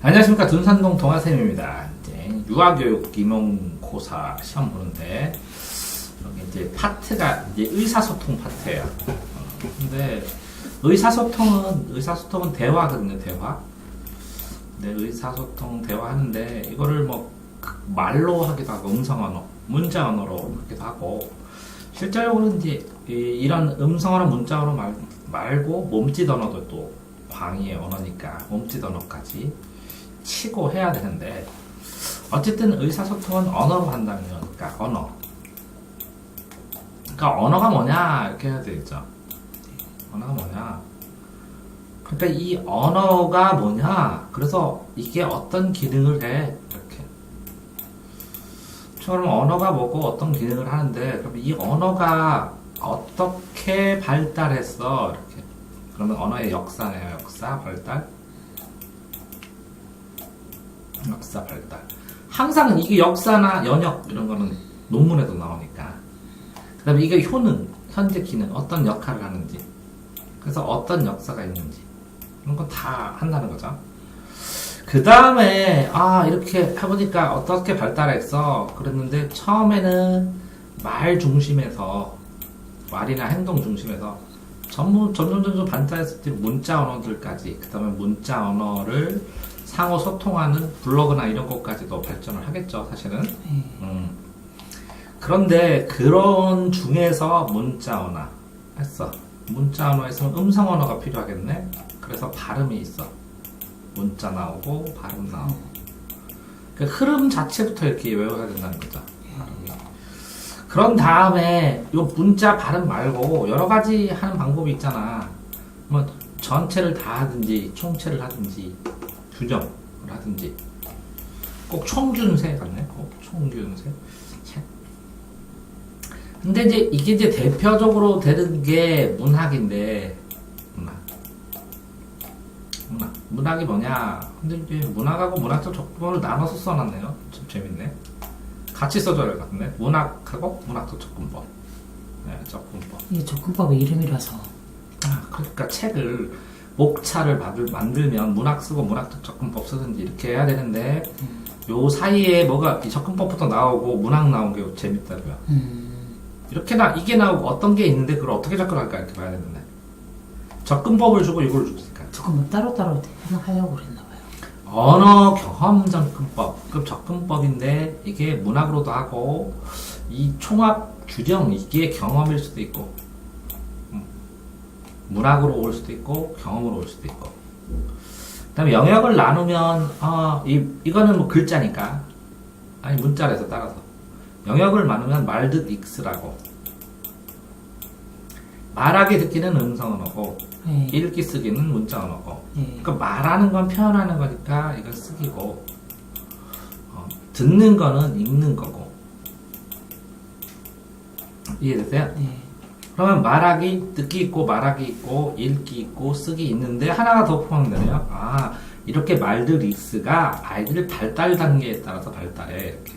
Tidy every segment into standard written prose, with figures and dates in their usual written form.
안녕하십니까. 둔산동 동아쌤입니다. 이제 유아교육 기농고사 시험 보는데 여기 이제 파트가 이제 의사소통 파트예요. 근데 의사소통은 대화거든요. 대화. 근데 의사소통 대화하는데 이거를 뭐 말로 하기도 하고 음성 언어, 문자 언어로 하기도 하고 실제로는 이제 이런 음성 언어, 문자 언어 말고 몸짓 언어도 또 광의의 언어니까 몸짓 언어까지 치고 해야 되는데 어쨌든 의사소통은 언어로 한다면 그러니까 언어. 그러니까 언어가 뭐냐 이렇게 해야 되겠죠. 언어가 뭐냐. 그러니까 이 언어가 뭐냐. 그래서 이게 어떤 기능을 해 이렇게. 그럼 언어가 뭐고 어떤 기능을 하는데 그럼 이 언어가 어떻게 발달했어 이렇게. 그러면 언어의 역사네요. 역사 발달. 역사 발달. 항상 이게 역사나 연역 이런 거는 논문에도 나오니까. 그 다음에 이게 효능, 현재 기능, 어떤 역할을 하는지. 그래서 어떤 역사가 있는지. 이런 건 다 한다는 거죠. 그 다음에, 이렇게 해보니까 어떻게 발달했어? 그랬는데, 처음에는 말 중심에서, 말이나 행동 중심에서, 점점 발달했을 때 문자 언어들까지, 그 다음에 문자 언어를 상호 소통하는 블로그나 이런 것까지도 발전을 하겠죠, 사실은. 그런데 그런 중에서 문자 언어 했어. 문자 언어에서는 음성 언어가 필요하겠네. 그래서 발음이 있어. 문자 나오고 발음 나오고. 그 흐름 자체부터 이렇게 외워야 된다는 거죠. 그런 다음에 요 문자 발음 말고 여러 가지 하는 방법이 있잖아. 뭐 전체를 다 하든지 총체를 하든지 규정을 하든지 꼭 총균세 같네. 꼭 총균세. 근데 이제 이게 이제 대표적으로 되는 게 문학인데 문학이 뭐냐? 근데 이제 문학하고 문학적 접근을 나눠서 써놨네요. 좀 재밌네. 같이 써줘야 할 것 같은데 문학하고 문학적 접근법. 네, 접근법. 이게 접근법의 이름이라서. 그러니까 책을 목차를 만들면 문학 쓰고 문학적 접근법 쓰든지 이렇게 해야 되는데 요 사이에 뭐가 이 접근법부터 나오고 문학 나온 게 재밌다고요. 이렇게 이게 나오고 어떤 게 있는데 그걸 어떻게 접근할까 이렇게 봐야 되는데 접근법을 주고 이걸 줬으니까 조금 따로따로 하려고 그랬나봐요. 언어 경험 접근법 그 접근법인데 이게 문학으로도 하고 이 총합 규정 이게 경험일 수도 있고 문학으로 올 수도 있고 경험으로 올 수도 있고 그 다음에 영역을 나누면 이거는 뭐 글자니까 아니 문자로 해서 따라서 영역을 나누면 말듣 익스라고 말하기 듣기는 음성 언어고 네. 읽기 쓰기는 문자 언어고 네. 그러니까 말하는 건 표현하는 거니까 이건 쓰기고 듣는 거는 읽는 거고 이해되세요? 네. 그러면 말하기, 듣기 있고 말하기 있고 읽기 있고 쓰기 있는데 하나가 더 포함되네요. 이렇게 말들 익스가 아이들 발달 단계에 따라서 발달해 이렇게.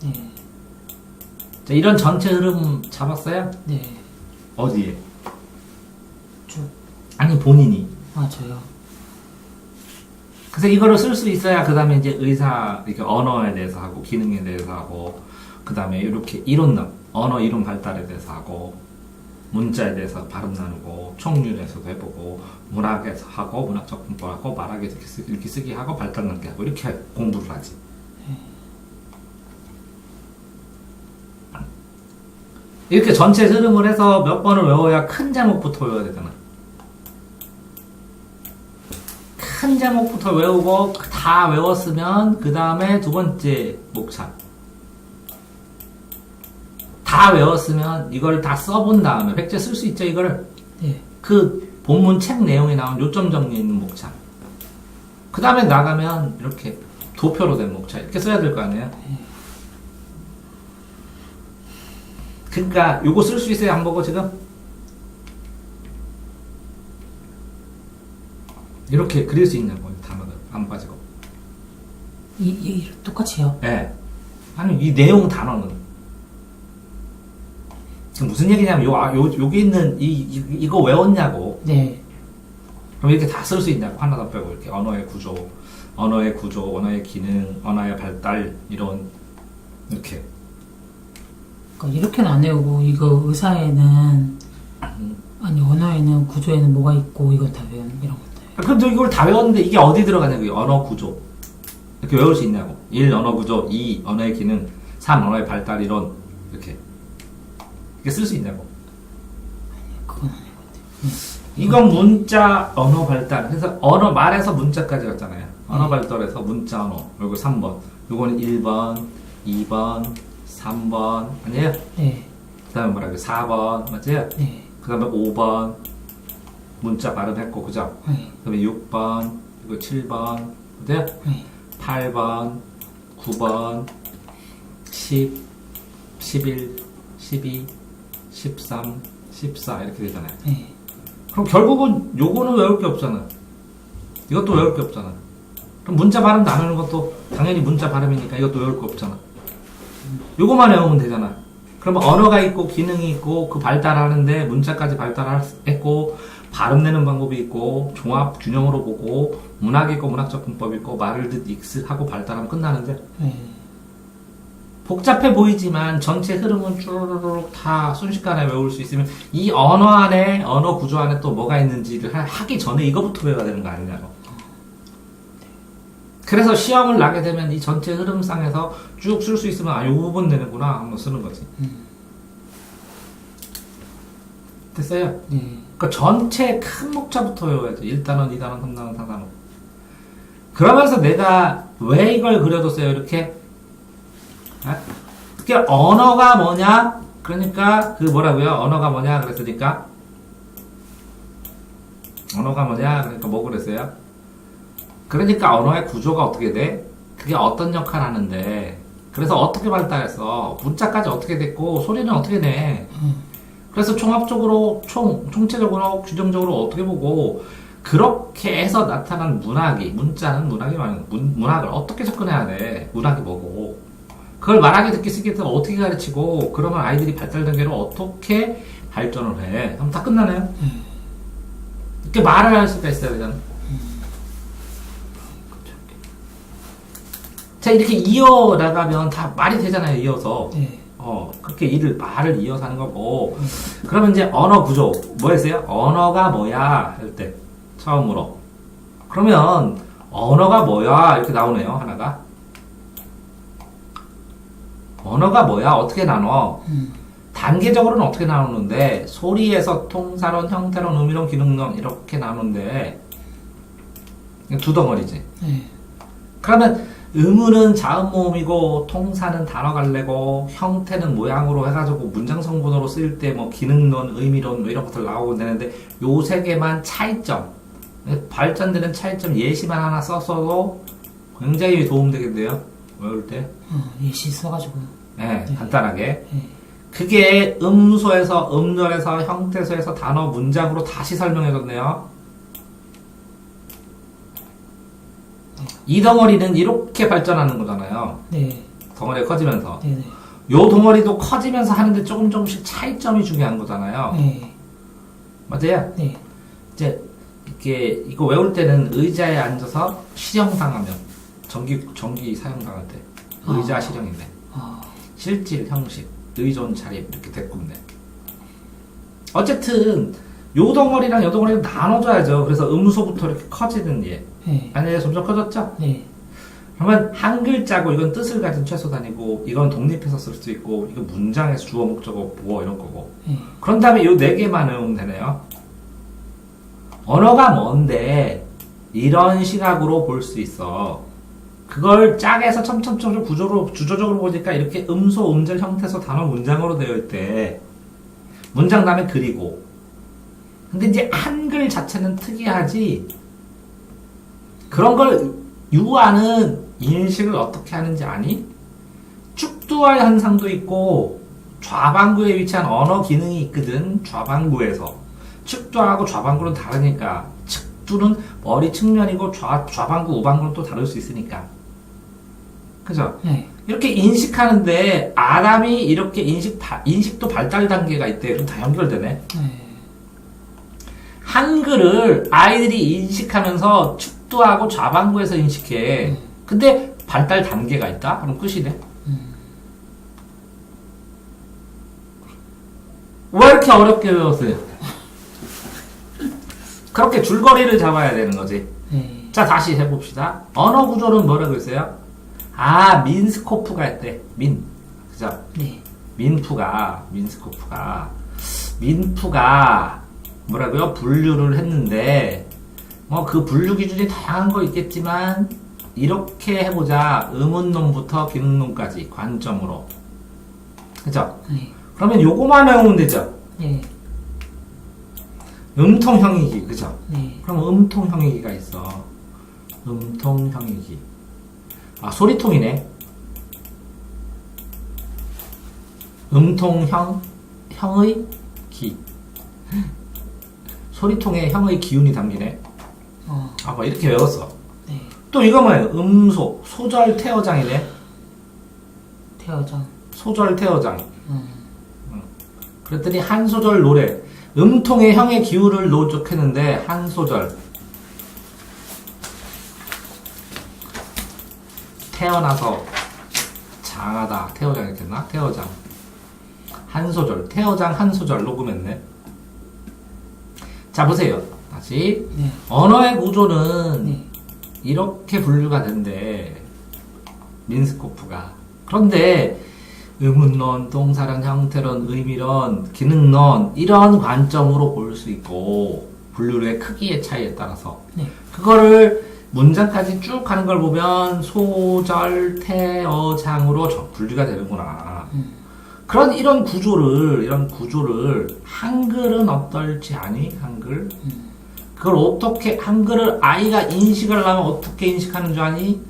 네. 자, 이런 전체 흐름 잡았어요? 네. 어디에? 쭉. 아니 본인이. 저요. 그래서 이거를 쓸 수 있어야 그 다음에 이제 이렇게 언어에 대해서 하고 기능에 대해서 하고 그 다음에 이렇게 언어 이론 발달에 대해서 하고 문자에 대해서 발음 나누고 총률에서도 해보고 문학에서 하고 문학적 공부하고 말하기 읽기 쓰기 하고 발달 단계 하고 이렇게 공부를 하지. 이렇게 전체 흐름을 해서 몇 번을 외워야 큰 제목부터 외워야 되잖아. 큰 제목부터 외우고 다 외웠으면 그 다음에 두 번째 목차 다 외웠으면 이걸 다 써본 다음에 백제 쓸 수 있죠 이거를. 네. 그 본문 책 내용에 나온 요점 정리 있는 목차 그 다음에 나가면 이렇게 도표로 된 목차 이렇게 써야 될 거 아니에요. 그러니까 요거 쓸 수 있어요 안 보고 지금 이렇게 그릴 수 있냐고 단어들 안 빠지고 똑같이요? 네. 아니 이 내용 단어는 지금 무슨 얘기냐면 여기 있는 이거 외웠냐고. 네. 그럼 이렇게 다 쓸 수 있냐고, 하나 더 빼고. 이렇게 언어의 구조, 언어의 기능, 언어의 발달, 이런, 이렇게. 그러니까 이렇게는 안 외우고 이거 의사에는 아니 언어에는 구조에는 뭐가 있고 이건 다 외우는 이런 것들. 근데 이걸 다 외웠는데 이게 어디 들어가냐고, 언어 구조. 이렇게 외울 수 있냐고. 1. 언어 구조, 2. 언어의 기능, 3. 언어의 발달, 이런, 이렇게. 이게 쓸 수 있냐고. 그건 아닌 것 같아요. 이건 문자, 언어 발달. 그래서 언어, 말에서 문자까지 갔잖아요. 언어 발달에서 문자, 언어. 요거 3번. 요거는 1번, 2번, 3번. 아니에요? 네. 그 다음에 뭐라고, 4번. 맞아요? 네. 그 다음에 5번. 문자 발음했고, 그죠? 네. 그 다음에 6번, 이거 7번. 맞아요? 네. 8번, 9번, 10, 11, 12, 13, 14 이렇게 되잖아요. 네. 그럼 결국은 요거는 외울 게 없잖아. 이것도 외울 게 없잖아. 그럼 문자 발음도 안 하는 것도 당연히 문자 발음이니까 이것도 외울 거 없잖아. 요거만 외우면 되잖아. 그러면 언어가 있고 기능이 있고 그 발달하는데 문자까지 발달했고 발음 내는 방법이 있고 종합 균형으로 보고 문학이 있고 문학적 문법이 있고 말을 듣 익스하고 발달하면 끝나는데 네. 복잡해 보이지만 전체 흐름은 쭈루루룩 다 순식간에 외울 수 있으면 이 언어 안에 언어 구조 안에 또 뭐가 있는지를 하기 전에 이거부터 외워야 되는 거 아니냐고. 그래서 시험을 나게 되면 이 전체 흐름상에서 쭉 쓸 수 있으면 이 부분 되는구나 한번 쓰는 거지. 됐어요? 네. 그러니까 전체 큰 목차부터 외워야지. 1단원, 2단원, 3단원, 4단원. 그러면서 내가 왜 이걸 그려뒀어요? 이렇게. 그게 언어가 뭐냐? 그러니까 그 뭐라고요? 언어가 뭐냐? 그랬으니까 언어가 뭐냐? 그러니까 뭐 그랬어요? 그러니까 언어의 구조가 어떻게 돼? 그게 어떤 역할을 하는데 그래서 어떻게 발달했어? 문자까지 어떻게 됐고 소리는 어떻게 내? 그래서 총합적으로 총체적으로 규정적으로 어떻게 보고 그렇게 해서 나타난 문학이 문자는 문학이 말하는 문학을 어떻게 접근해야 돼? 문학이 뭐고 그걸 말하기 듣기 쓰기 때문에 어떻게 가르치고 그러면 아이들이 발달 단계로 어떻게 발전을 해? 그럼 다 끝나네요. 이렇게 말을 할 수가 있어야 되잖아. 자 이렇게 이어나가면 다 말이 되잖아요. 이어서 네. 그렇게 말을 이어서 하는 거고 그러면 이제 언어 구조 뭐 했어요? 언어가 뭐야? 할 때 처음으로 그러면 언어가 뭐야? 이렇게 나오네요. 하나가 언어가 뭐야? 어떻게 나눠? 단계적으로는 어떻게 나누는데 소리에서 통사론, 형태론, 의미론, 기능론 이렇게 나누는데 두 덩어리지. 네. 그러면 의문은 자음 모음이고 통사는 단어 갈래고 형태는 모양으로 해가지고 문장 성분으로 쓸 때 뭐 기능론, 의미론 뭐 이런 것들 나오고 되는데 요 세 개만 차이점 발전되는 차이점 예시만 하나 썼어도 굉장히 도움되겠네요. 외울 때. 예시 써가지고. 네, 간단하게. 네. 그게 음소에서 음절에서 형태소에서 단어 문장으로 다시 설명해줬네요. 이 덩어리는 이렇게 발전하는 거잖아요. 네. 덩어리가 커지면서. 네네. 요 덩어리도 커지면서 하는데 조금씩 차이점이 중요한 거잖아요. 네. 맞아요? 네. 이제 이렇게 이거 외울 때는 의자에 앉아서 실형당하면 전기 사용당할 때 의자 실형인데 실질 형식 의존 차림 이렇게 됐군요. 어쨌든 요 덩어리랑 요 덩어리를 나눠줘야죠. 그래서 음소부터 이렇게 커지는 예. 네. 아니 점점 커졌죠? 네. 그러면 한 글자고 이건 뜻을 가진 최소단이고 이건 독립해서 쓸 수 있고 이거 문장에서 주어 목적어 보어 이런 거고 네. 그런 다음에 요 네 개만 외우면 되네요. 언어가 뭔데 이런 시각으로 볼 수 있어. 그걸 짝에서 첨첨첨 주조적으로 보니까 이렇게 음소, 음절, 형태소, 단어, 문장으로 되어 있대. 문장 다음에 그리고. 근데 이제 한글 자체는 특이하지. 그런 걸 유아는 인식을 어떻게 하는지 아니? 축두할 현상도 있고 좌방구에 위치한 언어 기능이 있거든. 좌방구에서. 축두하고 좌방구는 다르니까. 축두는 머리 측면이고 좌방구, 우방구는 또 다를 수 있으니까. 그죠? 네. 이렇게 인식하는데 아담이 이렇게 인식도 발달 단계가 있대. 그럼 다 연결되네. 네. 한글을 아이들이 인식하면서 축두하고 좌반구에서 인식해. 근데 발달 단계가 있다? 그럼 끝이네. 왜 이렇게 어렵게 외웠어요? 그렇게 줄거리를 잡아야 되는 거지. 네. 자, 다시 해봅시다. 언어 구조는 뭐라고 했어요? 아, 민스코프가 했대. 그죠? 네. 민프가 뭐라고요? 분류를 했는데, 뭐 그 분류 기준이 다양한 거 있겠지만, 이렇게 해보자. 의문론부터 기능론까지 관점으로. 그죠? 네. 그러면 요거만 외우면 되죠? 네. 음통형이기, 그죠? 네. 그럼 음통형이기가 있어. 음통형이기. 아, 소리통이네. 형의 기. 소리통에 형의 기운이 담기네. 아, 뭐 이렇게 외웠어. 네. 또 이거 뭐예요? 소절 태어장이네. 태어장. 소절 태어장. 그랬더니 한 소절 노래. 음통에 형의 기운을 노적했는데 한 소절. 태어나서 장하다. 태어장 이렇게 했나? 태어장. 한 소절. 태어장 한 소절 녹음했네. 자, 보세요. 다시. 네. 언어의 구조는 네. 이렇게 분류가 된대. 민스코프가. 그런데 의문론, 동사론, 형태론, 의미론, 기능론 이런 관점으로 볼 수 있고 분류의 크기의 차이에 따라서 네. 그거를 문장까지 쭉 가는 걸 보면 소절, 태어장으로 분류가 되는구나. 그런 이런 구조를 한글은 어떨지 아니? 한글? 그걸 어떻게 한글을 아이가 인식을 하려면 어떻게 인식하는 줄 아니?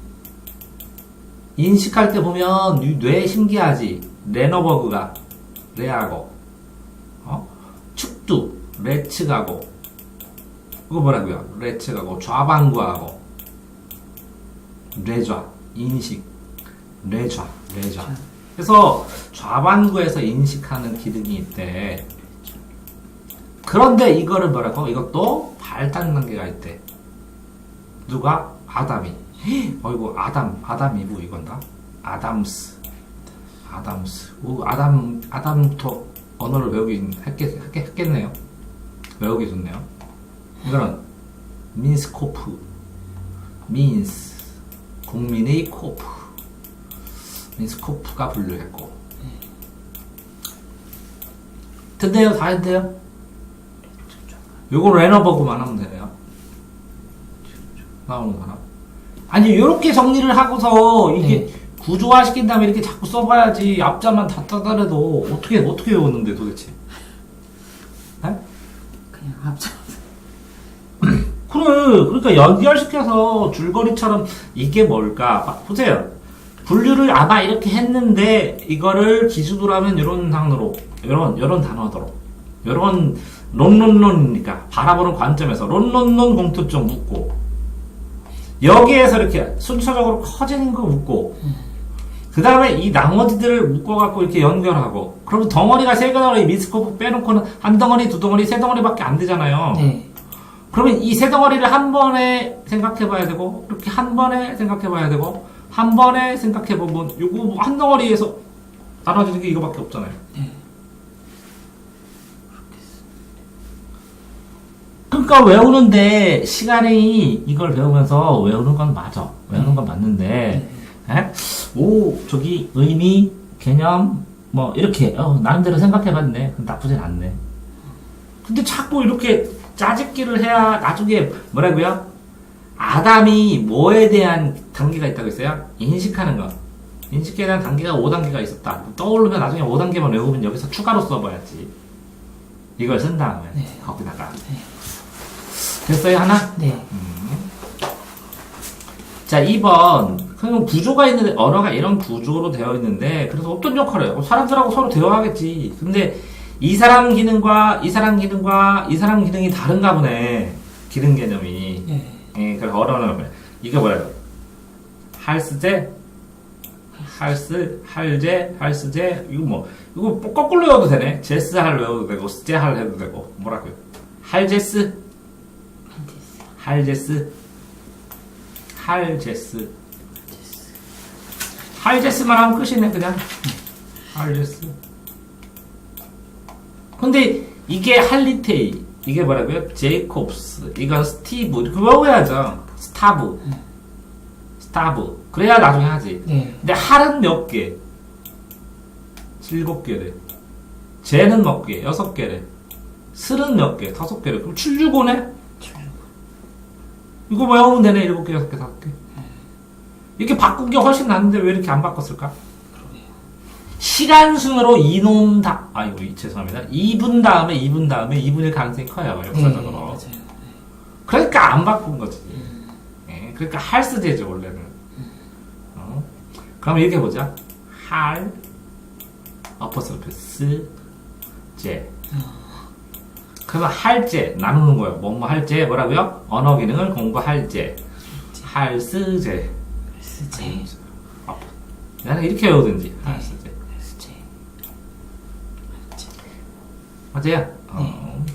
인식할 때 보면 뇌 신기하지. 레너버그가 레하고 축두 레츠가고 그거 뭐라고요? 레츠가고 좌반구하고 뇌좌 인식 뇌좌 그래서 좌반구에서 인식하는 기능이 있대. 그런데 이거를 뭐라고? 이것도 발달 단계가 있대. 누가? 아담이. 어이구, 아담 이브 이건다. 아담스. 아담부터 언어를 외우긴 했겠네요. 외우기 좋네요. 이거는 민스코프. 국민의 코프. 민스코프가 분류했고. 됐네요, 다 했대요. 요거 레너버그만 하면 되네요. 나오는 거나. 아니, 요렇게 정리를 하고서 이게 구조화 시킨 다음에 이렇게 자꾸 써봐야지. 앞자만 다 따다래도 어떻게 외웠는데 도대체? 네? 그냥 앞자. 그러니까 연결시켜서 줄거리처럼 이게 뭘까? 보세요. 분류를 아마 이렇게 했는데 이거를 기술로 하면 이런 단어로, 이런 단어로, 이런 론론론이니까 바라보는 관점에서 론론론 공통점 묻고 여기에서 이렇게 순차적으로 커지는 거 묻고 그 다음에 이 나머지들을 묶어갖고 이렇게 연결하고 그러면 덩어리가 세 덩어리 미스코프 빼놓고는 한 덩어리, 두 덩어리, 세 덩어리밖에 안 되잖아요. 네. 그러면 이 세 덩어리를 한 번에 생각해봐야 되고 이렇게 한 번에 생각해봐야 되고 한 번에 생각해보면 요거 한 덩어리에서 나눠지는 게 이거밖에 없잖아요. 네. 그러니까 외우는데 시간이 이걸 배우면서 외우는 건 맞아. 외우는 건 맞는데 저기 의미, 개념 뭐 이렇게 나름대로 생각해봤네. 나쁘진 않네. 근데 자꾸 이렇게 짜집기를 해야 나중에 뭐라고요? 아담이 뭐에 대한 단계가 있다고 했어요? 인식하는 거. 인식에 대한 단계가 5단계가 있었다. 떠오르면 나중에 5단계만 외우면 여기서 추가로 써봐야지. 이걸 쓴 다음에 거기다가. 됐어요, 하나? 네. 자, 2번. 그럼 구조가 있는데, 언어가 이런 구조로 되어 있는데, 그래서 어떤 역할을 해요? 사람들하고 서로 대화하겠지. 근데, 이 사람 기능과, 이 사람 기능과, 이 사람 기능이 다른가 보네. 기능 개념이. 네. 예, 그래서 언어는, 이게 뭐예요? 할스제? 할스제? 이거 거꾸로 외워도 되네. 제스할 외워도 되고, 스제할 해도 되고, 뭐라고요? 할제스? 할제스. 할제스만 하면 끝이네, 그냥. 할제스. 근데 이게 할리테이, 이게 뭐라고요? 제이콥스, 이건 스티브, 이렇게 외워야죠. 스타브. 그래야 나중에 하지. 네. 근데 할은 몇 개? 7개래. 제는 몇 개? 6개래. 슬은 몇 개? 5개래. 그럼 765네? 이거 외우면 되네. 7개, 6개, 5개. 이렇게 바꾼 게 훨씬 낫는데 왜 이렇게 안 바꿨을까? 시간 순으로 이놈 다, 죄송합니다. 2분 다음에 2분일 가능성이 커요. 역사적으로. 네, 맞아요. 그러니까 안 바꾼 거지. 예, 그러니까 할스제죠, 원래는. 그럼 이렇게 보자. 할, 어퍼스로프, 제. 그러면 할제, 나누는 거예요. 뭐뭐 할제, 뭐라고요? 언어 기능을 공부할 제. 할스제. 나는 이렇게 외우든지. 할스제. 맞아요?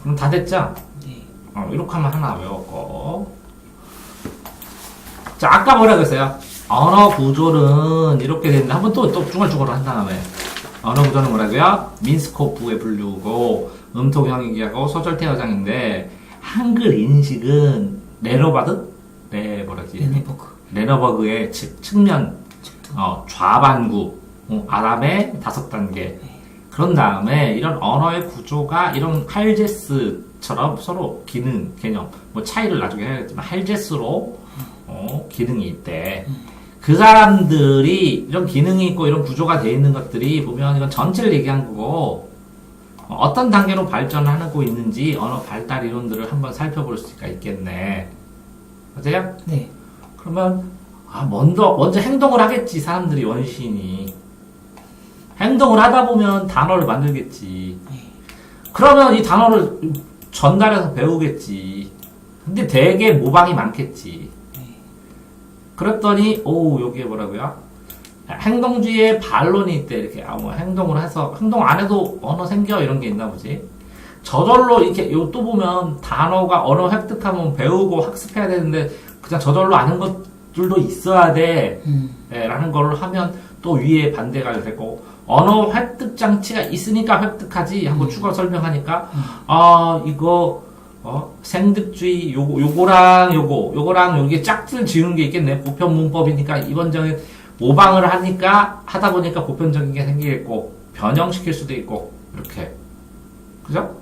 그럼 다 됐죠? 네. 이렇게 하면 하나 외웠고. 자, 아까 뭐라 그랬어요? 언어 구조는 이렇게 되는데, 한번 또 중얼중얼 한 다음에. 언어 구조는 뭐라고요? 민스코프에 불리우고, 음토형이기하고 소절태 여장인데, 한글 인식은 레너버그의 측면, 좌반구, 아람의 5단계. 그런 다음에 이런 언어의 구조가 이런 할제스처럼 서로 기능, 개념, 뭐 차이를 나중에 해야겠지만 할제스로 기능이 있대. 그 사람들이 이런 기능이 있고 이런 구조가 되어 있는 것들이 보면 이건 전체를 얘기한 거고 어떤 단계로 발전하고 있는지 언어 발달 이론들을 한번 살펴볼 수가 있겠네. 맞아요? 네. 그러면 먼저 행동을 하겠지. 사람들이 원시인이 행동을 하다 보면 단어를 만들겠지. 그러면 이 단어를 전달해서 배우겠지. 근데 되게 모방이 많겠지. 그랬더니 여기에 뭐라고요? 행동주의의 반론이 있대. 이렇게 행동을 해서 행동 안 해도 언어 생겨 이런 게 있나 보지. 저절로 이렇게 또 보면 단어가 언어 획득하면 배우고 학습해야 되는데 그냥 저절로 아는 것들도 있어야 돼. 라는 걸로 하면 또 위에 반대가 되고 언어 획득 장치가 있으니까 획득하지 하고 추가 설명하니까 이거 생득주의 요거랑 요게 짝들 지우는 게 있겠네. 보편 문법이니까 이번적인 모방을 하다 보니까 보편적인 게 생기겠고 변형시킬 수도 있고 이렇게 그죠?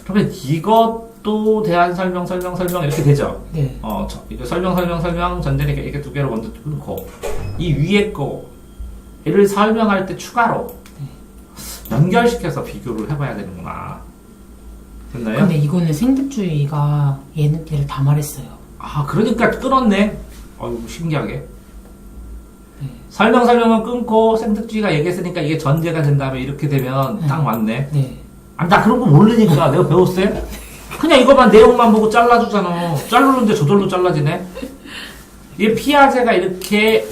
그러면 이것도 대한 설명 이렇게 되죠. 네. 이거 설명 전제는 이렇게 두 개로 먼저 끊고 이 위에 거를 설명할 때 추가로 연결시켜서 비교를 해봐야 되는구나. 됐나요? 근데 이거는 생득주의가 얘를 다 말했어요. 그러니까 끊었네. 신기하게. 설명은 끊고 생득주의가 얘기했으니까 이게 전제가 된 다음에 이렇게 되면 딱 맞네. 네. 나 그런 거 모르니까 내가 배웠어요? 그냥 이거만 내용만 보고 잘라주잖아. 자르는데 저절로 잘라지네. 이게 피아제가 이렇게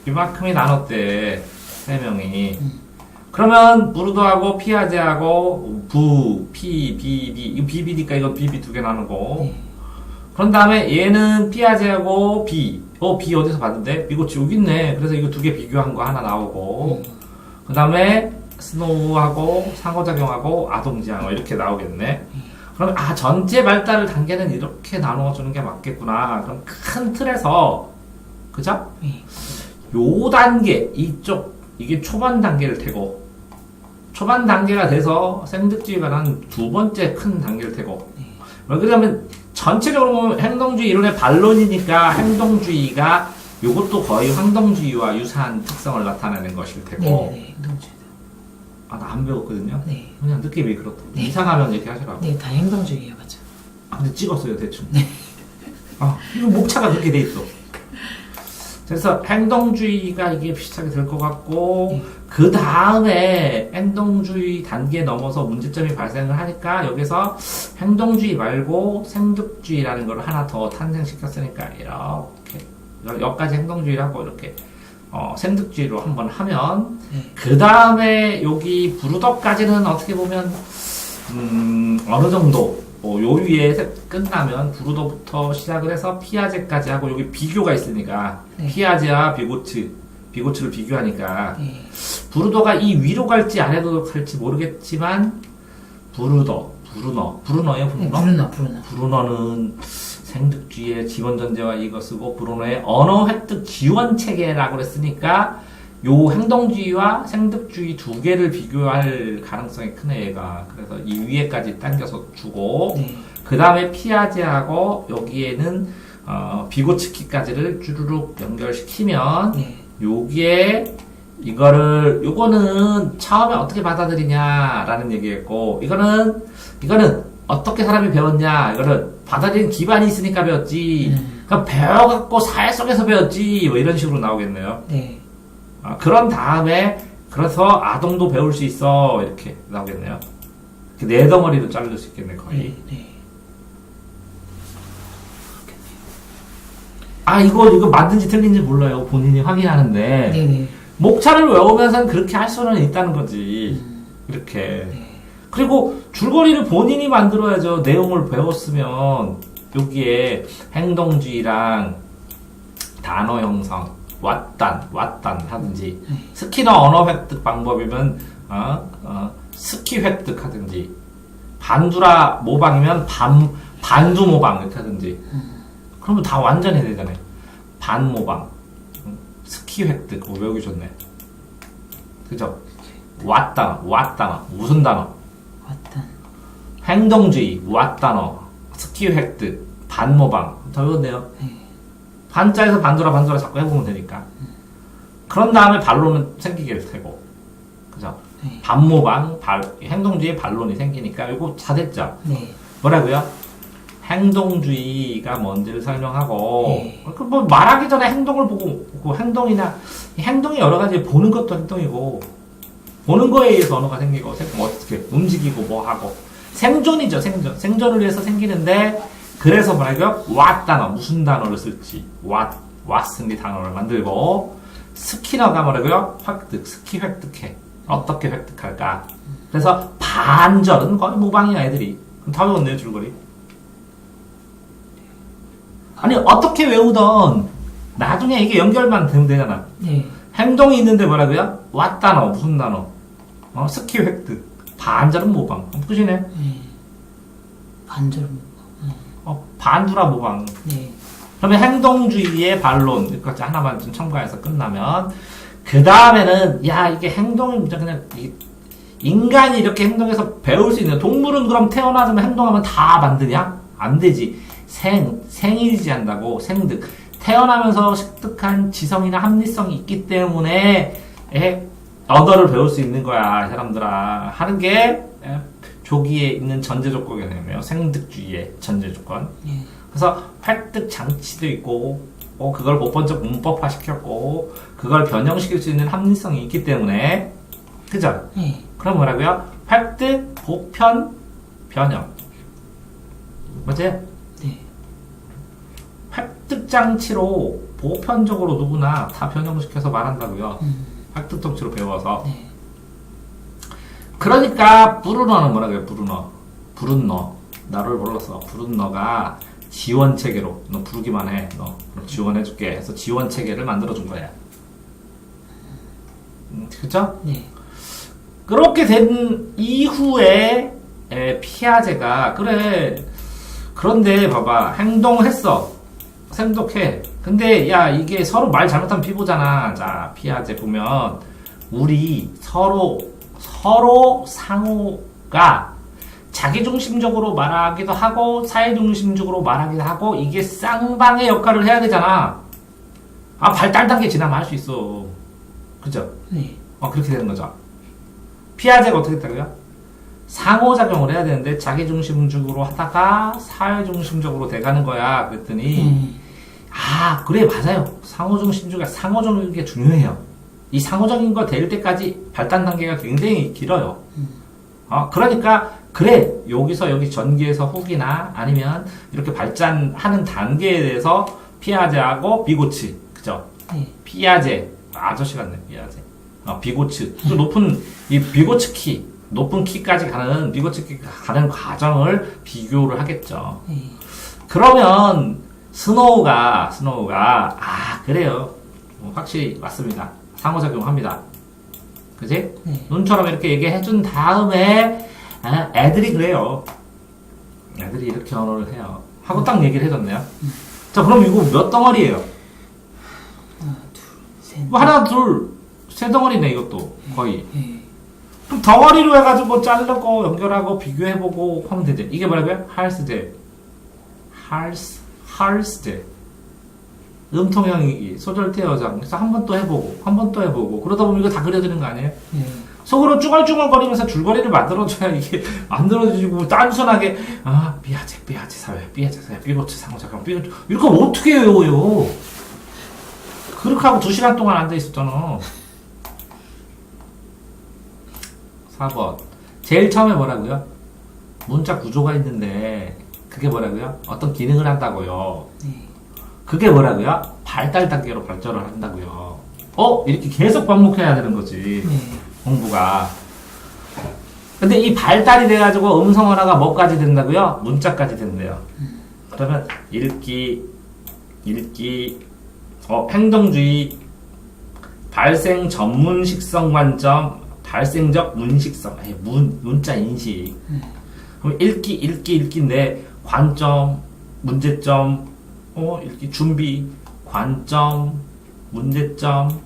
이만큼이 나눴대. 3명이. 그러면 부르도하고 피아제하고 비비 비비니까 이거 비비 2개 나누고 그런 다음에 얘는 피아제하고 비 어디서 봤는데? 이거 여기 있네. 그래서 이거 2개 비교한 거 하나 나오고 그 다음에 스노우하고 상호작용하고 아동지향 이렇게 나오겠네. 그럼 전체 발달 단계는 이렇게 나누어주는 게 맞겠구나. 그럼 큰 틀에서 그죠? 요 단계 이게 초반 단계를 테고 초반 단계가 돼서 생득주의가 난 2번째 큰 단계를 테고 그러면 전체적으로 보면 행동주의 이론의 반론이니까 행동주의가 요것도 거의 행동주의와 유사한 특성을 나타내는 것일 테고 네, 행동주의. 나 안 배웠거든요. 네. 그냥 느낌이 그렇다고. 이상하면 이렇게 하시라고. 네, 다 행동주의예요, 맞아. 근데 찍었어요, 대충. 이거 목차가 그렇게 돼 있어. 그래서 행동주의가 이게 비슷하게 될 것 같고, 그 다음에 행동주의 단계 넘어서 문제점이 발생을 하니까 여기서 행동주의 말고 생득주의라는 걸 하나 더 탄생시켰으니까 이렇게 여기까지 행동주의라고 이렇게 생득주의로 한번 하면 그 다음에 여기 부르덕까지는 어떻게 보면 어느 정도 요 위에 끝나면 브루도부터 시작을 해서 피아제까지 하고 여기 비교가 있으니까 네. 피아제와 비고츠를 비교하니까 네. 브루도가 이 위로 갈지 아래로 갈지 모르겠지만 브루너의 네, 브루너. 브루너는 생득주의의 지원 전제와 이거 쓰고 브루너의 언어 획득 지원 체계라고 그랬으니까 요 행동주의와 생득주의 두 개를 비교할 가능성이 크네 얘가. 그래서 이 위에까지 당겨서 주고 네. 그 다음에 피아제하고 여기에는 비고츠키까지를 쭈루룩 연결시키면 네. 여기에 요거는 처음에 어떻게 받아들이냐라는 얘기였고 이거는 어떻게 사람이 배웠냐 이거는 받아들이는 기반이 있으니까 배웠지 그냥 배워갖고 사회 속에서 배웠지 뭐 이런 식으로 나오겠네요. 네. 그런 다음에 그래서 아동도 배울 수 있어 이렇게 나오겠네요. 네 덩어리로 자를 수 있겠네 거의. 네. 네. 이거 맞는지 틀린지 몰라요. 본인이 확인하는데 네. 네. 목차를 외우면서는 그렇게 할 수는 있다는 거지. 이렇게. 네. 그리고 줄거리를 본인이 만들어야죠. 내용을 배웠으면 여기에 행동주의랑 단어 형성, 왓단 하든지 스키너 언어 획득 방법이면 스키 획득 하든지 반두라 모방이면 반두 모방 이렇게 하든지 그러면 다 완전히 되잖아요. 반 모방 스키 획득 그거 외우기 좋네. 그죠? 왓단어 무슨 단어? 왔다. 행동주의 왓단어 스키 획득 반 모방 더 외웠네요. 네. 반자에서 반두라 자꾸 해보면 되니까. 그런 다음에 반론은 생기게 될 테고. 그죠? 네. 반모방, 행동주의 반론이 생기니까 이거 다 됐죠? 네. 뭐라고요? 행동주의가 뭔지를 설명하고, 네. 뭐 말하기 전에 행동을 보고, 그 행동이 여러 가지 보는 것도 행동이고, 보는 거에 의해서 언어가 생기고, 어떻게 움직이고 뭐 하고. 생존이죠, 생존을 위해서 생기는데, 그래서 뭐라고요? 왓단어, 무슨 단어를 쓸지. 왓슨이 단어를 만들고, 스키너가 뭐라고요? 스키 획득해. 어떻게 획득할까? 그래서 반절은 거의 모방이야, 애들이. 그럼 다 외웠네요, 줄거리. 아니, 어떻게 외우던, 나중에 이게 연결만 되면 되잖아. 네. 행동이 있는데 뭐라고요? 왓단어, 무슨 단어? 스키 획득. 반절은 모방. 끝이네. 네. 반절. 반두라 모방. 네. 그러면 행동주의의 반론, 이것까지 하나만 좀 첨가해서 끝나면, 그 다음에는, 야, 이게 행동이 그냥, 인간이 이렇게 행동해서 배울 수 있는, 동물은 그럼 태어나자면 행동하면 다 만드냐? 안 되지. 생일지한다고, 생득. 태어나면서 습득한 지성이나 합리성이 있기 때문에, 언어를 배울 수 있는 거야, 이 사람들아. 하는 게, 조기에 있는 전제 조건이네요. 생득주의의 전제 조건. 네. 그래서 획득 장치도 있고, 그걸 보편적 문법화 시켰고, 그걸 변형시킬 수 있는 합리성이 있기 때문에, 그죠? 네. 그럼 뭐라고요? 획득, 보편, 변형. 맞아요? 네. 획득 장치로 보편적으로 누구나 다 변형시켜서 말한다고요. 획득 장치로 배워서. 네. 그러니까 브루너는 뭐라고요? 브룬너. 나를 불렀어. 브룬너가 지원 체계로 너 부르기만 해. 너 그럼 지원해줄게 해서 지원 체계를 만들어준 거야. 그죠? 네. 그렇게 된 이후에 피아제가 그런데 봐봐 행동했어. 생독해. 근데 야 이게 서로 말 잘못하면 피보잖아. 자 피아제 보면 우리 서로 상호가 자기중심적으로 말하기도 하고 사회중심적으로 말하기도 하고 이게 쌍방의 역할을 해야 되잖아. 발달 단계 지나면 할 수 있어. 그죠? 네. 그렇게 되는 거죠. 피아제가 어떻게 했다고요? 상호작용을 해야 되는데 자기중심적으로 하다가 사회중심적으로 돼가는 거야. 그랬더니 그래 맞아요. 상호적인 게 중요해요. 이 상호적인 거 될 때까지 발달 단계가 굉장히 길어요. 그러니까 그래 여기서 여기 전기에서 후기나 아니면 이렇게 발전하는 단계에 대해서 피아제하고 비고츠 그죠? 네. 피아제 아저씨 같네 피아제 비고츠 또 높은 이 비고츠키 높은 키까지 가는 미고치기 가는 과정을 비교를 하겠죠. 네. 그러면 스노우가 그래요. 확실히 맞습니다. 상호작용합니다. 그지? 네. 눈처럼 이렇게 얘기해준 다음에 애들이 그래요. 애들이 이렇게 언어를 해요. 하고 딱 얘기를 해줬네요. 자, 그럼 이거 몇 덩어리예요? 하나, 둘, 셋. 뭐 하나, 둘, 세 덩어리네 이것도 거의. 네. 그럼 덩어리로 해가지고 자르고 연결하고 비교해보고 하면 되지. 이게 뭐라고요? 할스제. 할스제. 음통형이기, 소절태여장. 그래서 한 번 또 해보고, 한 번 또 해보고. 그러다 보면 이거 다 그려지는 거 아니에요? 네. 속으로 쭈글쭈글거리면서 줄거리를 만들어줘야 이게 만들어지고 단순하게 삐아제 사회 삐고치 상호작용 삐고치 이렇게 하면 어떻게 외워요? 그렇게 하고 2시간 동안 앉아있었잖아. 4번 제일 처음에 뭐라고요? 문자 구조가 있는데 그게 뭐라고요? 어떤 기능을 한다고요. 네. 그게 뭐라고요? 발달 단계로 발전을 한다고요. 이렇게 계속 반복해야 되는 거지. 네. 공부가. 근데 이 발달이 돼가지고 음성 언어가 뭐까지 된다고요? 문자까지 된대요. 그러면 읽기, 행동주의, 발생 전문 식성 관점, 발생적 문식성, 문자 인식. 그럼 읽기인데 관점, 문제점, 읽기 준비, 관점, 문제점,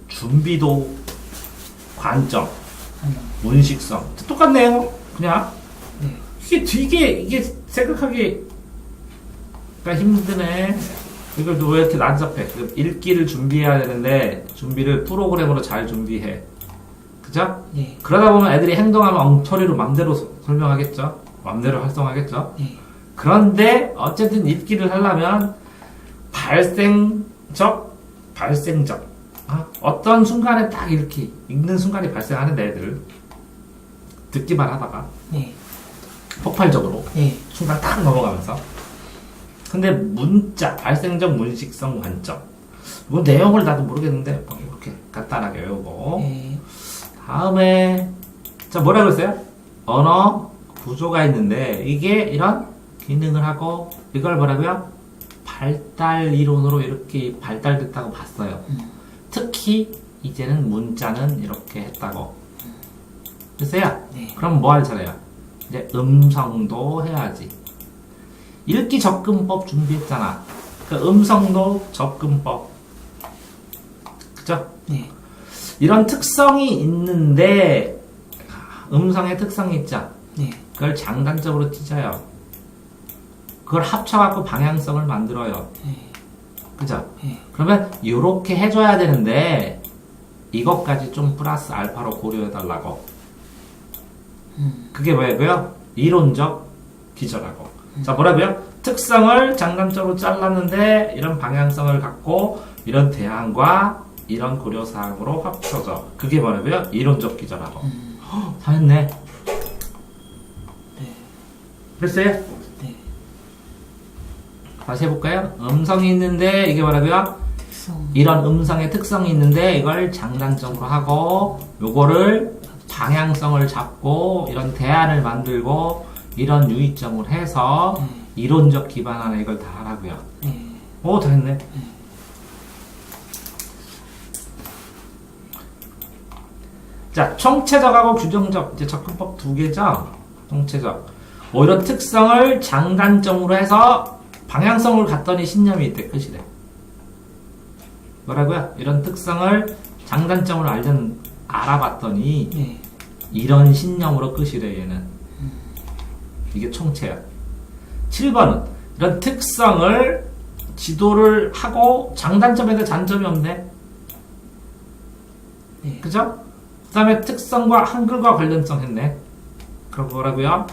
준비도, 관점, 문식성. 똑같네요. 그냥. 네. 이게 생각하기가 힘드네. 이걸 왜 이렇게 난잡해? 읽기를 준비해야 되는데, 준비를 프로그램으로 잘 준비해. 그죠? 네. 그러다 보면 애들이 행동하면 엉터리로 맘대로 설명하겠죠? 맘대로 활성화하겠죠? 네. 그런데, 어쨌든 읽기를 하려면, 발생적, 어떤 순간에 딱 이렇게 읽는 순간이 발생하는데 애들 듣기만 하다가 네. 폭발적으로 네. 순간 딱 넘어가면서 근데 문자 발생적 문식성 관점 뭐 내용을 나도 모르겠는데 이렇게 간단하게 외우고 네. 다음에 자 뭐라고 했어요? 언어 구조가 있는데 이게 이런 기능을 하고 이걸 뭐라고요? 발달 이론으로 이렇게 발달됐다고 봤어요. 특히 이제는 문자는 이렇게 했다고 됐어요? 네. 그럼 뭐 할 차례야? 이제 음성도 해야지. 읽기 접근법 준비했잖아. 그 음성도 접근법. 그죠? 네. 이런 특성이 있는데 음성의 특성이 있죠? 네. 그걸 장단적으로 찢어요. 그걸 합쳐갖고 방향성을 만들어요. 네. 그죠? 네. 그러면 이렇게 해줘야 되는데 이것까지 좀 플러스 알파로 고려해달라고. 그게 뭐예요? 이론적 기저라고. 자 뭐라고요? 특성을 장단적으로 잘랐는데 이런 방향성을 갖고 이런 대안과 이런 고려사항으로 합쳐져. 그게 뭐라고요? 이론적 기저라고. 다 했네. 네. 됐어요? 네. 다시 해볼까요? 음성이 있는데 이게 뭐라고요? 특성. 이런 음성의 특성이 있는데 이걸 장단점으로 하고 요거를 방향성을 잡고 이런 대안을 만들고 이런 유의점을 해서 이론적 기반 안에 이걸 다 하라고요. 네. 오, 다 했네. 자, 총체적하고 규정적 이제 접근법 두 개죠. 총체적. 이런 특성을 장단점으로 해서 방향성을 갖더니 신념이 있대. 끝이래. 뭐라고요? 이런 특성을 장단점을 알아봤더니 네. 이런 신념으로 끝이래 얘는. 이게 총체야. 7번은 이런 특성을 지도를 하고 장단점에도 장점이 없네. 네. 그죠? 그 다음에 특성과 한글과 관련성 했네. 그럼 뭐라고요?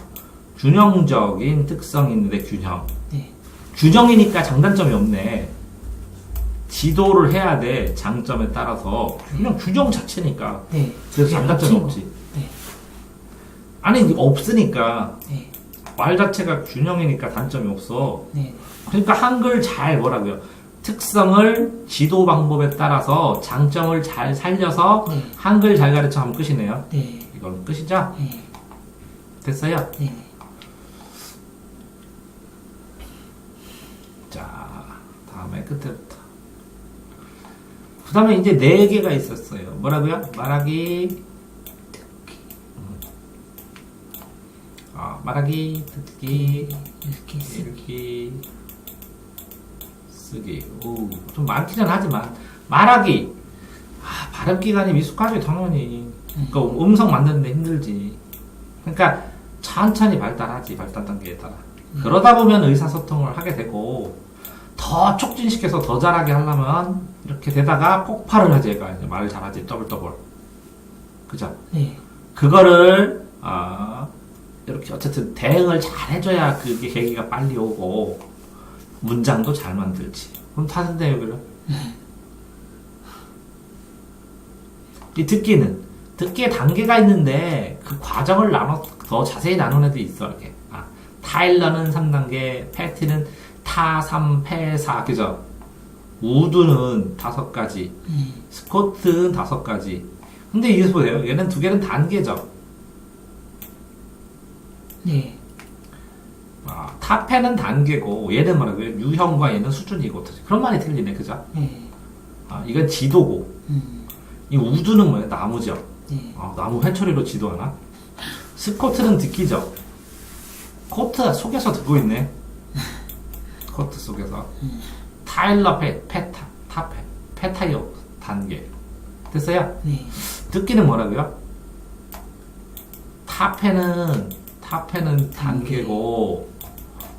균형적인 특성이 있는데 균형. 네. 균형이니까 장단점이 없네. 지도를 해야 돼. 장점에 따라서. 그냥 균형 자체니까. 네. 그래서 장단점이 없지. 네. 아니 없으니까. 네. 말 자체가 균형이니까 단점이 없어. 네. 그러니까 한글 잘 뭐라고요? 특성을 지도 방법에 따라서 장점을 잘 살려서 네. 한글 잘 가르쳐 하면 끝이네요. 네. 이건 끝이죠? 네. 됐어요? 네. 자, 다음에 끝에부터. 그 다음에 이제 4개가 있었어요. 뭐라고요? 말하기, 말하기, 듣기, 이렇게 쓰기. 읽기, 쓰기. 오, 좀 많기는 하지만 말하기. 발음 기간이 미숙하지 당연히. 그러니까 음성 만드는데 힘들지. 그러니까 천천히 발달하지 발달 단계에 따라. 그러다 보면 의사소통을 하게 되고 더 촉진시켜서 더 잘하게 하려면 이렇게 되다가 폭발을 하지 얘가 이제 말을 잘하지 더블. 그죠? 네. 그거를 이렇게 어쨌든 대응을 잘 해줘야 그게 계기가 빨리 오고 문장도 잘 만들지. 그럼 타는데요, 그래? 이 듣기의 단계가 있는데 그 과정을 더 자세히 나눈 애도 있어. 이렇게 타일러는 3단계, 패티는 타, 3, 패, 4, 그죠? 우드는 5가지, 스코트는 5가지. 근데 이거 보세요. 얘는 2개는 단계죠. 네. 타패는 단계고 얘는 뭐라고요? 유형과 얘는 수준이고 그런 말이 틀리네, 그죠? 네. 이건 지도고 이 우드는 뭐예요? 나무죠. 네. 나무 회초리로 지도하나? 스코트는 듣기죠. 코트 속에서 듣고 있네. 코트 속에서. 타일러 페타이어 단계. 됐어요? 네. 듣기는 뭐라고요? 타페는 단계고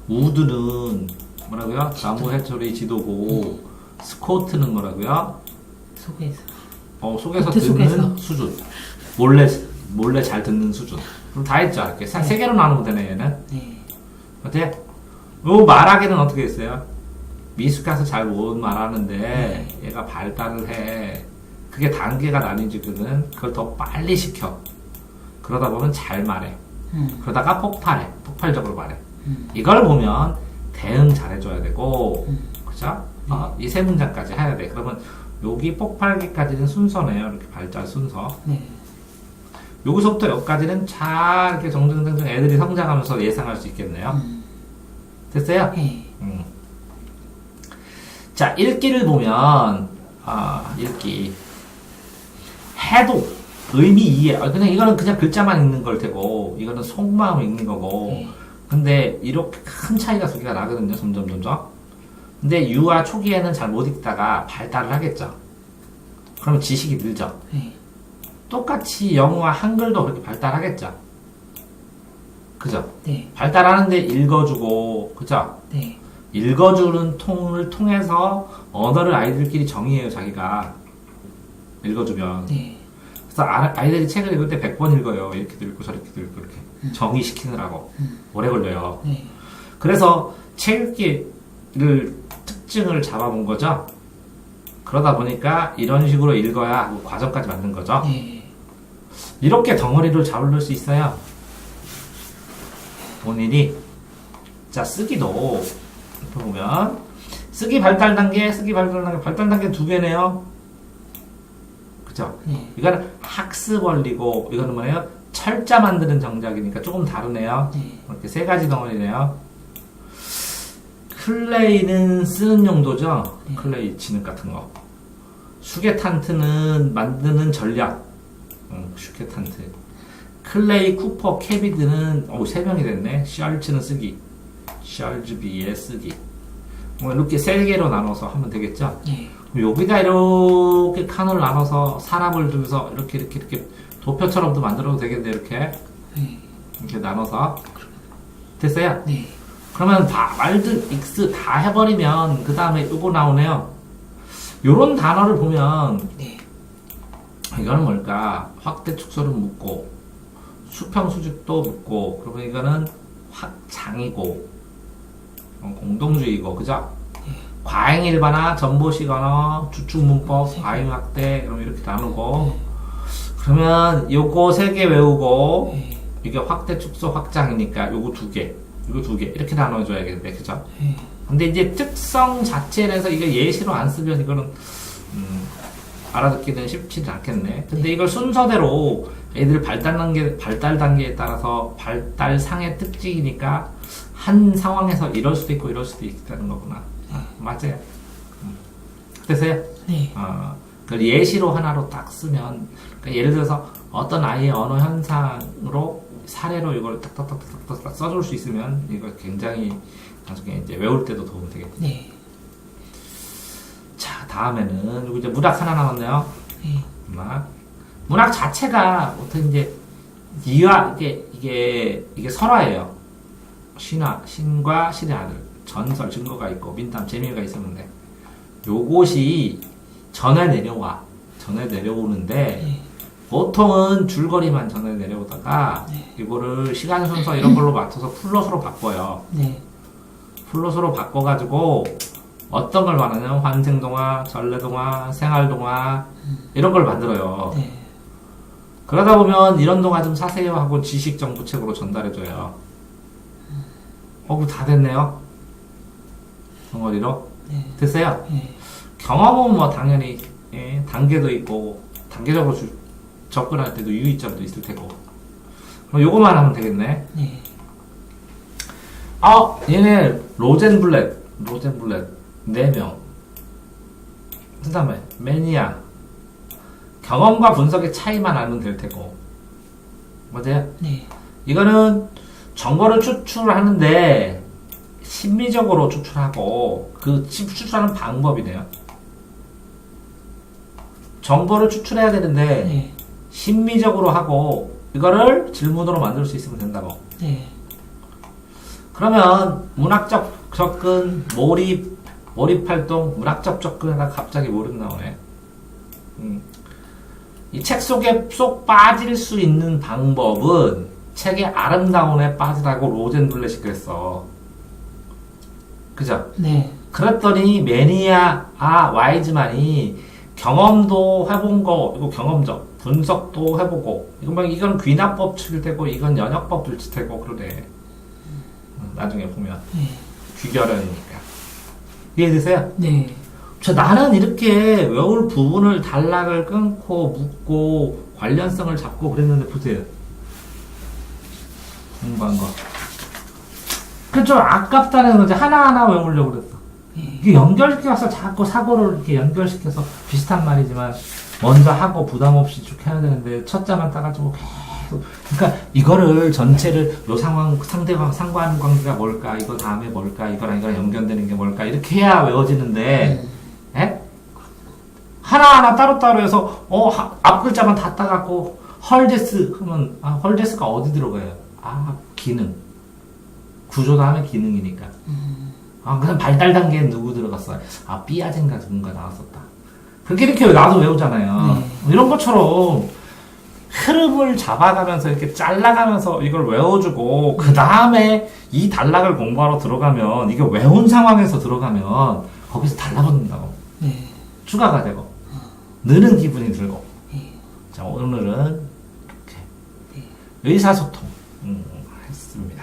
우드는 뭐라고요? 나무 해초리 지도고 스코트는 뭐라고요? 속에서. 속에서 코트 듣는 속에서. 수준. 몰래 잘 듣는 수준. 그럼 다 했죠. 이렇게 세 개로 나누면 되네 얘는. 네. 어때? 요 말하기는 어떻게 했어요? 미숙해서 잘 못 말하는데 얘가 발달을 해. 그게 단계가 나뉘지거든. 그걸 더 빨리 시켜. 그러다 보면 잘 말해. 그러다가 폭발해. 폭발적으로 말해. 이걸 보면 대응 잘해줘야 되고, 그죠? 이 3문장까지 해야 돼. 그러면 여기 폭발기까지는 순서네요. 이렇게 발달 순서. 네. 여기서부터 여기까지는 잘 이렇게 정정정정 애들이 성장하면서 예상할 수 있겠네요. 됐어요? 네. 자, 읽기를 보면, 읽기. 해도, 의미 이해. 그냥 이거는 그냥 글자만 읽는 걸 테고, 이거는 속마음 읽는 거고. 네. 근데 이렇게 큰 차이가 소리가 나거든요, 점점. 근데 유아 초기에는 잘 못 읽다가 발달을 하겠죠. 그러면 지식이 늘죠. 네. 똑같이 영어와 한글도 그렇게 발달하겠죠. 그죠? 네. 발달하는데 읽어주고, 그죠? 네. 읽어주는 통을 통해서 언어를 아이들끼리 정의해요, 자기가. 읽어주면. 네. 그래서 아이들이 책을 읽을 때 100번 읽어요. 이렇게도 읽고 저렇게도 읽고 이렇게. 정의시키느라고. 오래 걸려요. 네. 그래서 책 읽기를 특징을 잡아본 거죠. 그러다 보니까 이런 식으로 읽어야 하고 과정까지 만든 거죠. 네. 이렇게 덩어리를 잘 올릴 수 있어요. 본인이. 자, 쓰기도 보면 쓰기 발달 단계 2개네요. 그죠? 네. 이거는 학습 원리고 이거는 뭐예요? 철자 만드는 정작이니까 조금 다르네요. 네. 이렇게 3가지 덩어리네요. 클레이는 쓰는 용도죠. 네. 클레이 진흙 같은 거. 슈게탄트는 만드는 전략. 슈게탄트. 클레이, 쿠퍼, 캐비드는 3명이 됐네. 샬츠는 쓰기. 샬즈비의 쓰기. 이렇게 3개로 나눠서 하면 되겠죠. 네. 여기다 이렇게 칸을 나눠서 사람을 두면서 이렇게 도표처럼도 만들어도 되겠네. 이렇게 나눠서. 됐어요? 네. 그러면 말들 익스 다 해버리면 그 다음에 요거 나오네요. 요런 단어를 보면 네. 이거는 뭘까? 확대 축소를 묻고 수평 수직도 묻고 그러면 이거는 확장이고 공동주의고 그죠? 과잉 일반화, 전보식 언어, 주축 문법, 과잉 확대 이렇게 나누고 그러면 요거 3개 외우고 이게 확대 축소 확장이니까 요거 2개 이거 2개 이렇게 나눠줘야겠는데 그죠? 네. 근데 이제 특성 자체에서 이거 예시로 안 쓰면 이거는 알아듣기는 쉽지 않겠네. 근데 이걸 순서대로 애들 발달 단계에 따라서 발달상의 특징이니까 한 상황에서 이럴 수도 있고 이럴 수도 있다는 거구나. 맞아요. 됐어요? 네. 그 예시로 하나로 딱 쓰면, 그러니까 예를 들어서 어떤 아이의 언어 현상으로 사례로 이걸 딱딱딱딱딱 써줄 수 있으면 이거 굉장히 나중에 이제 외울 때도 도움이 되겠네. 네. 자, 다음에는 여기 이제 문학 하나 남았네요. 네. 문학 자체가 어떻게 이제 이와 이게 설화예요. 신과 신의 아들, 전설, 증거가 있고 민담, 재미가 있으면 돼. 요것이 전해 내려오는데 네. 보통은 줄거리만 전해 내려오다가 네. 이거를 시간 순서 이런 걸로 맞춰서 플롯으로 바꿔요. 네. 플롯으로 바꿔가지고 어떤 걸 말하냐면 환생동화, 전래동화, 생활동화 이런 걸 만들어요. 네. 그러다 보면 이런 동화 좀 사세요 하고 지식 정보책으로 전달해줘요. 그거 다 됐네요. 덩어리로. 네. 됐어요? 네. 경험은 뭐 당연히 단계도 있고 단계적으로 접근할 때도 유의점도 있을 테고. 그럼 요거만 하면 되겠네. 네. 얘네 로젠블렛 4명. 그 다음에 매니아 경험과 분석의 차이만 알면 될 테고. 맞아요? 네. 이거는 정보를 추출하는데 심미적으로 추출하고 그 추출하는 방법이네요. 정보를 추출해야 되는데 네. 심미적으로 하고 이거를 질문으로 만들 수 있으면 된다고. 네. 그러면 문학적 접근, 몰입 활동, 문학적 접근에다 갑자기 몰입 나오네. 이 책 속에 쏙 빠질 수 있는 방법은 책의 아름다움에 빠지라고 로젠블렛이 그랬어. 그죠? 네. 그랬더니 매니아 와이즈만이 경험도 해본 거, 이거 경험적, 분석도 해보고, 이건 귀납법 칠 테고, 이건 연역법 칠 테고, 그러네. 나중에 보면. 네. 귀결연이니까. 이해되세요? 네. 나는 이렇게 외울 부분을 단락을 끊고, 묶고, 관련성을 잡고 그랬는데, 보세요. 공부한 거. 그 좀 아깝다는 거지. 하나하나 외우려고 그랬어. 네. 이게 연결시켜서 자꾸 사고를 이렇게 연결시켜서 비슷한 말이지만 먼저 하고 부담 없이 쭉 해야 되는데 첫자만 따가지고 계속. 그러니까 이거를 전체를 요 상황 상대방 상관관계가 뭘까, 이거 다음에 뭘까, 이거랑 연결되는 게 뭘까 이렇게 해야 외워지는데, 에? 하나하나 따로따로 해서 앞 글자만 다 따갖고 헐데스 하면 헐데스가 어디 들어가요? 기능. 구조 다음에 기능이니까. 그냥 발달 단계에 누구 들어갔어? 삐아젠가 누군가 나왔었다. 그렇게 이렇게 나도 외우잖아요. 이런 것처럼 흐름을 잡아가면서 이렇게 잘라가면서 이걸 외워주고, 그 다음에 이 단락을 공부하러 들어가면, 이게 외운 상황에서 들어가면, 거기서 달라붙는다고. 네. 추가가 되고, 느는 기분이 들고. 네. 자, 오늘은 이렇게 의사소통, 했습니다.